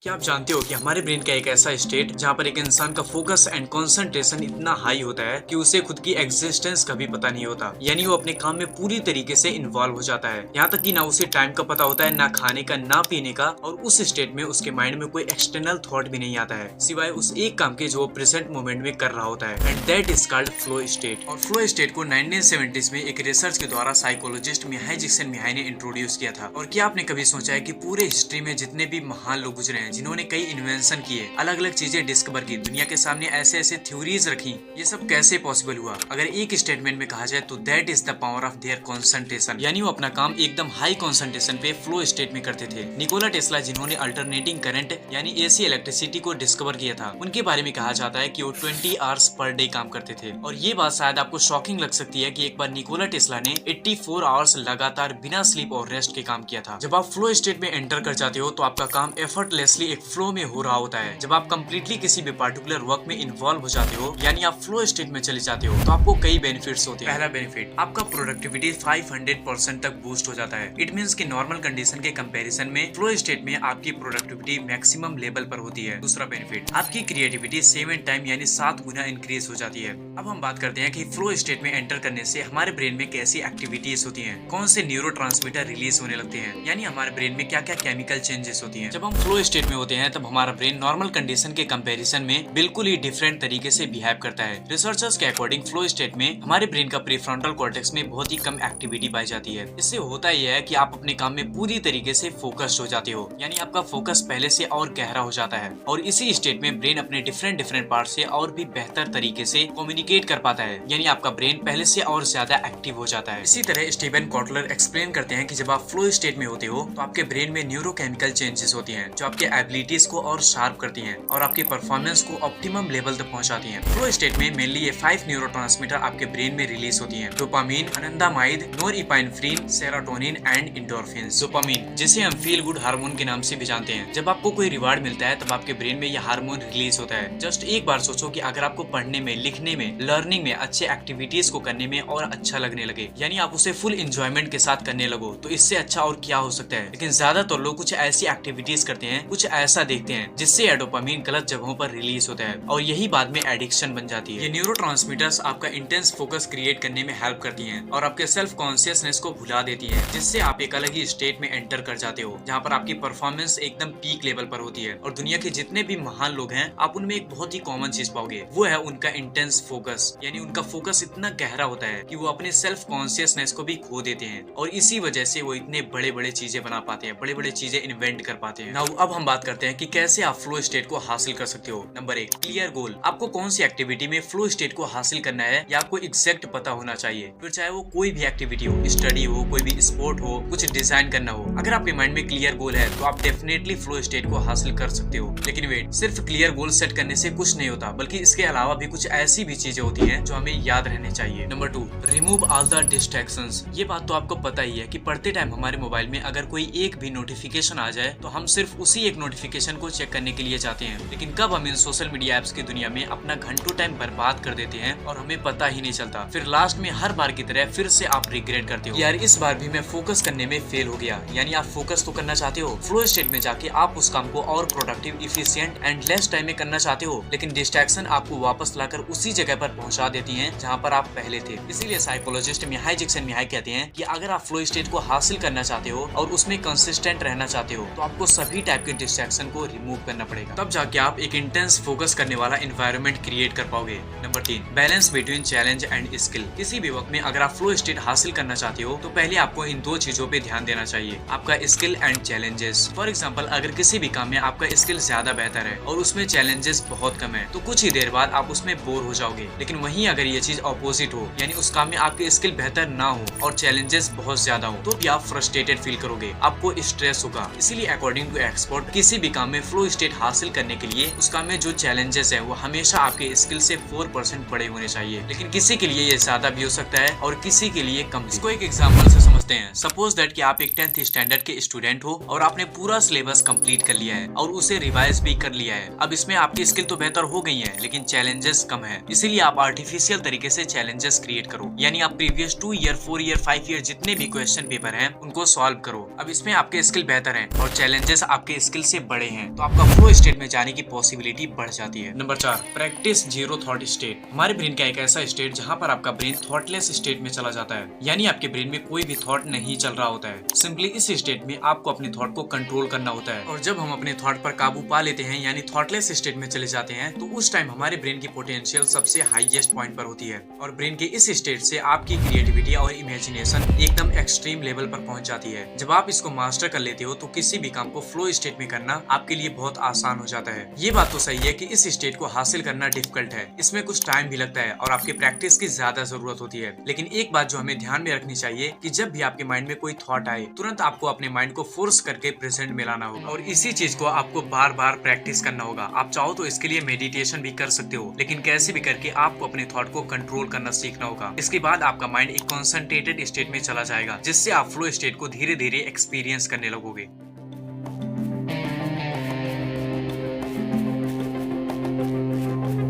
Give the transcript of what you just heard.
क्या आप जानते हो कि हमारे ब्रेन का एक ऐसा स्टेट जहाँ पर एक इंसान का फोकस एंड कंसंट्रेशन इतना हाई होता है कि उसे खुद की एग्जिस्टेंस का भी पता नहीं होता। यानी वो अपने काम में पूरी तरीके से इन्वॉल्व हो जाता है, यहाँ तक कि ना उसे टाइम का पता होता है, ना खाने का, ना पीने का। और उस स्टेट में उसके माइंड में कोई एक्सटर्नल थॉट भी नहीं आता है सिवाय उस एक काम के जो वो प्रेजेंट मोमेंट में कर रहा होता है। And that is called flow state. और फ्लो स्टेट को 1970s में एक रिसर्च के द्वारा साइकोलॉजिस्ट मिहाई जिक्सन-मिहाई ने इंट्रोड्यूस किया था। और क्या आपने कभी सोचा है कि पूरे हिस्ट्री में जितने भी महान लोग गुजरे हैं, जिन्होंने कई इन्वेंशन किए, अलग अलग चीजें डिस्कवर की, दुनिया के सामने ऐसे ऐसे थ्योरीज रखी, ये सब कैसे पॉसिबल हुआ? अगर एक स्टेटमेंट में कहा जाए तो that is the power of their concentration. यानी वो अपना काम एकदम हाई कंसंट्रेशन पे फ्लो स्टेट में करते थे। निकोला टेस्ला, जिन्होंने अल्टरनेटिंग करंट यानी एसी इलेक्ट्रिसिटी को डिस्कवर किया था, उनके बारे में कहा जाता है कि वो 20 आवर्स पर डे काम करते थे। और ये बात शायद आपको शॉकिंग लग सकती है कि एक बार निकोला टेस्ला ने 84 आवर्स लगातार बिना स्लीप और रेस्ट के काम किया था। जब आप फ्लो स्टेट में एंटर कर जाते हो तो आपका काम एफर्टलेसली एक फ्लो में हो रहा होता है। जब आप कंप्लीटली किसी भी पार्टिकुलर वर्क में इन्वॉल्व हो जाते हो, यानी आप फ्लो स्टेट में चले जाते हो, तो आपको कई बेनिफिट्स होते हैं। पहला बेनिफिट, आपका प्रोडक्टिविटी 500% तक बूस्ट हो जाता है। इट मींस कि नॉर्मल कंडीशन के कंपैरिजन में फ्लो स्टेट में आपकी प्रोडक्टिविटी मैक्सिमम लेवल पर होती है। दूसरा बेनिफिट, आपकी क्रिएटिविटी 7 टाइम यानी 7 गुना इंक्रीज हो जाती है। अब हम बात करते हैं कि फ्लो स्टेट में एंटर करने से हमारे ब्रेन में कैसी एक्टिविटीज होती हैं, कौन से न्यूरोट्रांसमीटर रिलीज होने लगते हैं, यानी हमारे ब्रेन में क्या क्या केमिकल चेंजेस होती हैं। जब हम फ्लो स्टेट में होते हैं तब हमारा ब्रेन नॉर्मल कंडीशन के कंपैरिजन में बिल्कुल ही डिफरेंट तरीके से बिहेव करता है। रिसर्चर्स के अकॉर्डिंग फ्लो स्टेट में हमारे ब्रेन का प्रीफ्रंटल कॉर्टेक्स में बहुत ही कम एक्टिविटी पाई जाती है। इससे होता यह है कि आप अपने काम में पूरी तरीके से फोकस्ड हो जाते हो, यानी आपका फोकस पहले से और गहरा हो जाता है। और इसी स्टेट में ब्रेन अपने डिफरेंट पार्ट से और भी बेहतर तरीके से कम्युनिकेट कर पाता है, यानी आपका ब्रेन पहले से और ज्यादा एक्टिव हो जाता है। इसी तरह स्टीवन कॉटलर एक्सप्लेन करते हैं कि जब आप फ्लो स्टेट में होते हो तो आपके ब्रेन में न्यूरोकेमिकल चेंजेस होती हैं, जो आपके एबिलिटीज को और शार्प करती हैं और आपकी परफॉर्मेंस को ऑप्टिमम लेवल तक पहुंचाती हैं। फ्लो स्टेट में मेनली ये 5 न्यूरोट्रांसमीटर आपके ब्रेन में रिलीज होती हैं: dopamine, anandamide, norepinephrine, serotonin and endorphins. Dopamine, जिसे हम फील गुड हार्मोन के नाम से भी जानते हैं, जब आपको कोई रिवार्ड मिलता है तब आपके ब्रेन में यह हार्मोन रिलीज होता है। जस्ट एक बार सोचो कि अगर आपको पढ़ने में, लिखने में, लर्निंग में, अच्छे एक्टिविटीज को करने में और अच्छा लगने लगे, यानी आप उसे फुल एंजॉयमेंट के साथ करने लगो, तो इससे अच्छा और क्या हो सकता है। लेकिन ज्यादातर लोग कुछ ऐसी एक्टिविटीज करते हैं, कुछ ऐसा देखते हैं जिससे यह डोपामीन गलत जगहों पर रिलीज होता है और यही बाद में एडिक्शन बन जाती है। ये न्यूरोट्रांसमीटर्स आपका इंटेंस फोकस क्रिएट करने में हेल्प करती हैं और आपके सेल्फ कॉन्शियसनेस को भुला देती हैं, जिससे आप एक अलग ही स्टेट में एंटर कर जाते हो, जहाँ पर आपकी परफॉर्मेंस एकदम पीक लेवल पर होती है। और दुनिया के जितने भी महान लोग हैं, आप उनमें एक बहुत ही कॉमन चीज पाओगे, वो है उनका इंटेंस फोकस। यानी उनका फोकस इतना गहरा होता है कि वो अपने सेल्फ कॉन्शियसनेस को भी खो देते हैं और इसी वजह से वो इतने बड़े बड़े चीजें बना पाते हैं, बड़े बड़े चीजें इन्वेंट कर पाते हैं। नाउ अब हम बात करते हैं कि कैसे आप फ्लो स्टेट को हासिल कर सकते हो। Number 1, clear goal. आपको कौन सी एक्टिविटी में फ्लो स्टेट को हासिल करना है या आपको एग्जैक्ट पता होना चाहिए। फिर चाहे वो कोई भी एक्टिविटी हो, स्टडी हो, कोई भी स्पोर्ट हो, कुछ डिजाइन करना हो, अगर आपके माइंड में क्लियर गोल है तो आप डेफिनेटली फ्लो स्टेट को हासिल कर सकते हो। लेकिन वेट, सिर्फ क्लियर गोल सेट करने से कुछ नहीं होता, बल्कि इसके अलावा भी कुछ ऐसी भी चीजें होती हैं जो हमें याद रहने चाहिए। Number 2, remove all the distractions. ये बात तो आपको पता ही है कि पढ़ते टाइम हमारे मोबाइल में अगर कोई एक भी नोटिफिकेशन आ जाए तो हम सिर्फ उसी एक नोटिफिकेशन को चेक करने के लिए जाते हैं। लेकिन कब हम इन सोशल मीडिया एप्स की दुनिया में अपना घंटों टाइम बर्बाद कर देते हैं और हमें पता ही नहीं चलता। फिर लास्ट में हर बार की तरह फिर से आप रिग्रेट करते हो, यार इस बार भी मैं फोकस करने में फेल हो गया। यानी आप फोकस तो करना चाहते हो, फ्लो स्टेट में जाके आप उस काम को और productive, efficient and less time में करना चाहते हो, लेकिन डिस्ट्रैक्शन आपको वापस लाकर उसी जगह पर पहुंचा देती हैं जहां पर आप पहले थे। इसीलिए साइकोलॉजिस्ट मिहाई जिक्सन-मिहाई कहते हैं कि अगर आप फ्लो स्टेट को हासिल करना चाहते हो और उसमें कंसिस्टेंट रहना चाहते हो तो आपको सभी टाइप के डिस्ट्रैक्शन को रिमूव करना पड़ेगा, तब जाके आप एक इंटेंस फोकस करने वाला एनवायरनमेंट क्रिएट कर पाओगे। Number 3, balance between challenge and skill. किसी भी वक्त में अगर आप फ्लो स्टेट हासिल करना चाहते हो तो पहले आपको इन दो चीजों पे ध्यान देना चाहिए, आपका skill and challenges. For example, अगर किसी भी काम में आपका स्किल ज्यादा बेहतर है और उसमें चैलेंजेस बहुत कम है तो कुछ ही देर बाद आप उसमें बोर हो जाओगे। लेकिन वहीं अगर ये चीज ऑपोजिट हो, यानी उस काम में आपके स्किल बेहतर ना हो और चैलेंजेस बहुत ज्यादा हो, तो भी आप फ्रस्ट्रेटेड फील करोगे, आपको स्ट्रेस होगा। इसीलिए अकॉर्डिंग टू एक्सपर्ट, किसी भी काम में फ्लो स्टेट हासिल करने के लिए उस काम में जो चैलेंजेस है वो हमेशा आपके स्किल से 4% बड़े होने चाहिए। लेकिन किसी के लिए ये ज्यादा भी हो सकता है और किसी के लिए कम। इसको एक एग्जांपल से समझते समझते हैं। सपोज दैट कि आप एक 10th स्टैंडर्ड के स्टूडेंट हो और आपने पूरा सिलेबस कंप्लीट कर लिया है और उसे रिवाइज भी कर लिया है। अब इसमें आपकी स्किल तो बेहतर हो गई है, लेकिन चैलेंजेस कम है। इसीलिए आप आर्टिफिशियल तरीके से चैलेंजेस क्रिएट करो, यानी आप प्रीवियस 2 ईयर, 4 ईयर, 5 ईयर जितने भी क्वेश्चन पेपर हैं उनको सॉल्व करो। अब इसमें आपके स्किल बेहतर हैं और चैलेंजेस आपके स्किल से बड़े हैं, तो आपका फ्लो स्टेट में जाने की पॉसिबिलिटी बढ़ जाती है। Number 4, practice zero thought state. हमारे ब्रेन का एक ऐसा स्टेट जहाँ पर आपका ब्रेन थॉटलेस स्टेट में चला जाता है, यानी आपके ब्रेन में कोई भी थॉट नहीं चल रहा होता है। सिंपली इस स्टेट में आपको अपने थॉट को कंट्रोल करना होता है, और जब हम अपने थॉट पर काबू पा लेते हैं यानी थॉटलेस स्टेट में चले जाते हैं, तो उस टाइम हमारे ब्रेन की पोटेंशियल सबसे हाईएस्ट पॉइंट पर होती है और ब्रेन के इस स्टेट से आपकी क्रिएटिविटी और इमेजिनेशन एकदम एक्सट्रीम लेवल पर पहुंच जाती है। जब आप इसको मास्टर कर लेते हो तो किसी भी काम को फ्लो स्टेट में करना आपके लिए बहुत आसान हो जाता है। ये बात तो सही है कि इस स्टेट को हासिल करना डिफिकल्ट है, इसमें कुछ टाइम भी लगता है और आपके प्रैक्टिस की ज्यादा जरूरत होती है। लेकिन एक बात जो हमें ध्यान में रखनी चाहिए कि जब भी आपके माइंड में कोई थॉट आए, तुरंत आपको अपने माइंड को फोर्स करके प्रेजेंट में लाना होगा और इसी चीज को आपको बार बार प्रैक्टिस करना होगा। आप चाहो तो इसके लिए मेडिटेशन भी कर सकते हो, लेकिन कैसे भी करके आपको अपने थॉट को कंट्रोल करना सीखना होगा। इसके बाद आपका माइंड एक कॉन्सेंट्रेटेड स्टेट में चला जाएगा, जिससे आप फ्लो स्टेट को धीरे धीरे एक्सपीरियंस करने लगोगे।